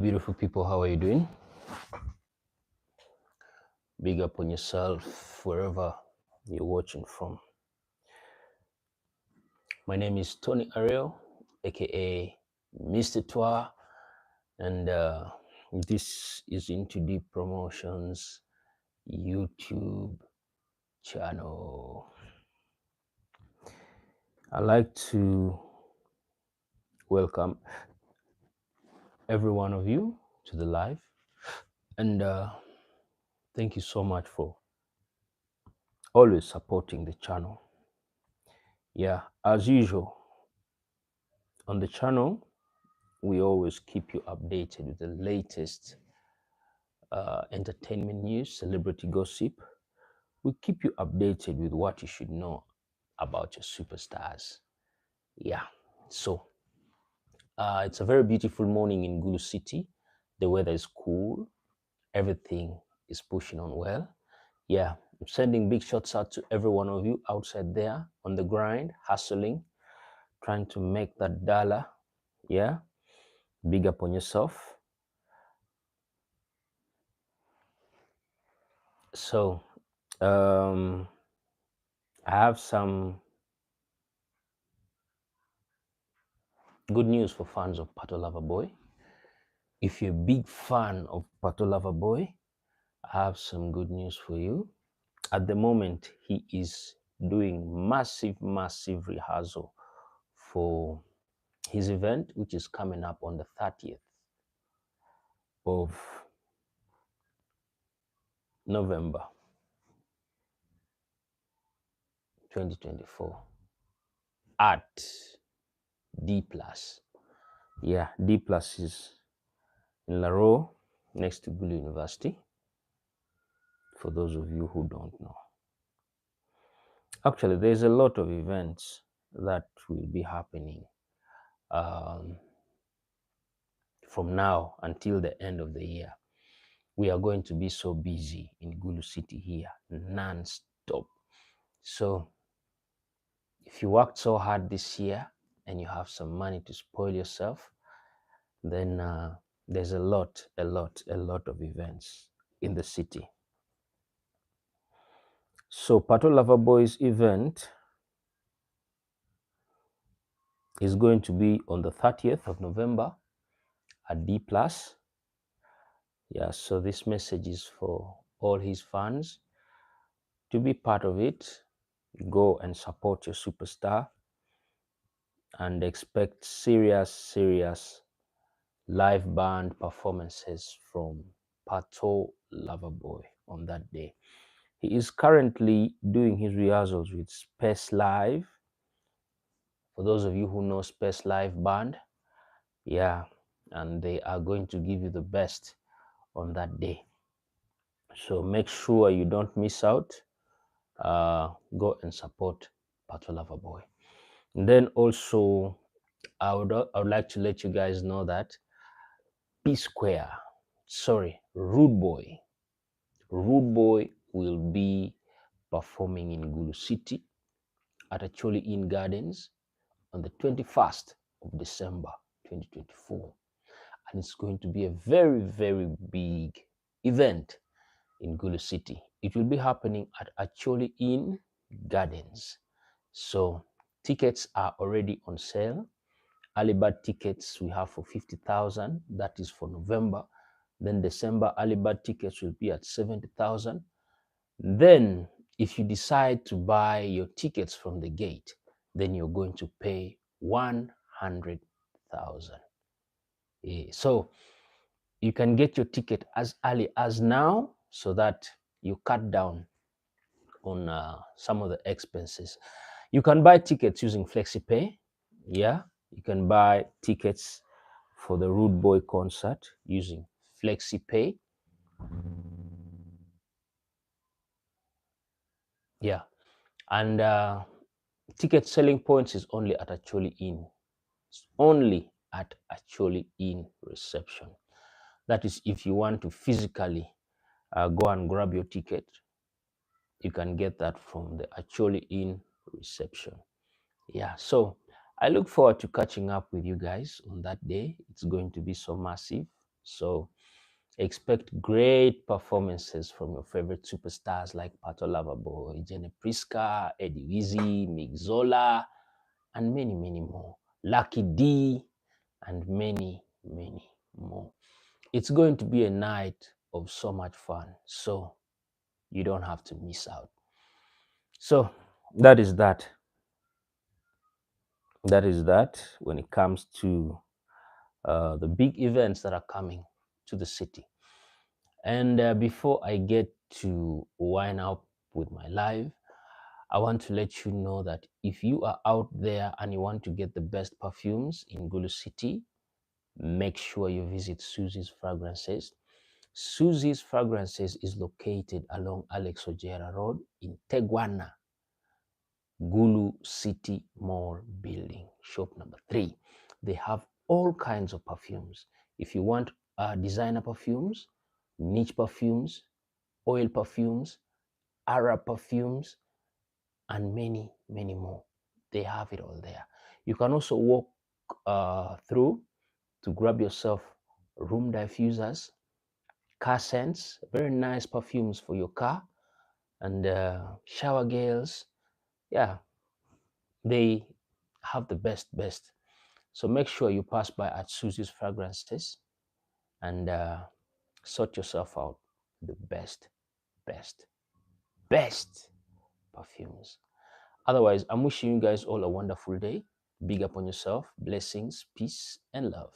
Beautiful people, how are you doing? Big up on yourself wherever you're watching from. My name is Tony Ariel, aka Mr. Twa, and this is Into Deep Promotions YouTube channel. I'd like to welcome every one of you to the live, and thank you so much for always supporting the channel. Yeah, as usual, on the channel, we always keep you updated with the latest entertainment news, celebrity gossip. We keep you updated with what you should know about your superstars. Yeah, so it's a very beautiful morning in Gulu City. The weather is cool. Everything is pushing on well. Yeah, I'm sending big shots out to every one of you outside there on the grind, hustling, trying to make that dollar. Yeah, big up on yourself. So, I have some good news for fans of Pato Loverboy. If you're a big fan of Pato Loverboy, I have some good news for you. At the moment, he is doing massive rehearsal for his event, which is coming up on the 30th of November 2024 at D+. Yeah, D+ is in Laro, next to Gulu University, for those of you who don't know. Actually, there's a lot of events that will be happening from now until the end of the year. We are going to be so busy in Gulu City here, non-stop. So if you worked so hard this year and you have some money to spoil yourself, then there's a lot of events in the city. So Pato Loverboy's event is going to be on the 30th of November at D+. Yeah, so this message is for all his fans. To be part of it, go and support your superstar and expect serious live band performances from Pato Loverboy on that day. He is currently doing his rehearsals with Space Live. For those of you who know Space Live band, yeah, and they are going to give you the best on that day. So make sure you don't miss out. Go and support Pato Loverboy. And then also, I would like to let you guys know that Rude Boy will be performing in Gulu City at Acholi Inn Gardens on the 21st of December 2024. And it's going to be a very big event in Gulu City. It will be happening at Acholi Inn Gardens. So tickets are already on sale. Early bird tickets we have for 50,000. That is for November. Then December early bird tickets will be at 70,000. Then if you decide to buy your tickets from the gate, then you're going to pay 100,000. So you can get your ticket as early as now so that you cut down on some of the expenses. You can buy tickets using FlexiPay. Yeah, you can buy tickets for the Rude Boy concert using FlexiPay. Yeah, and ticket selling points is only at Acholi Inn. It's only at Acholi Inn reception. That is, if you want to physically go and grab your ticket, you can get that from the Acholi Inn reception. Yeah, so I look forward to catching up with you guys on that day. It's going to be so massive. So expect great performances from your favorite superstars like Pato Lavabo, Ijene Priska, Eddie Wizzy, Mick Zola, and many, many more. Lucky D, and many, many more. It's going to be a night of so much fun. So you don't have to miss out. So that is that. That is that when it comes to the big events that are coming to the city. And before I get to wind up with my live, I want to let you know that if you are out there and you want to get the best perfumes in Gulu City, make sure you visit Susie's Fragrances. Susie's Fragrances is located along Alex Ojera Road in Teguana, Gulu City Mall building, shop number 3. They have all kinds of perfumes. If you want designer perfumes, niche perfumes, oil perfumes, Arab perfumes, and many, many more, they have it all there. You can also walk through to grab yourself room diffusers, car scents, very nice perfumes for your car, and shower gels. Yeah, they have the best. So make sure you pass by at Susie's Fragrances and sort yourself out the best perfumes. Otherwise, I'm wishing you guys all a wonderful day. Big up on yourself. Blessings, peace, and love.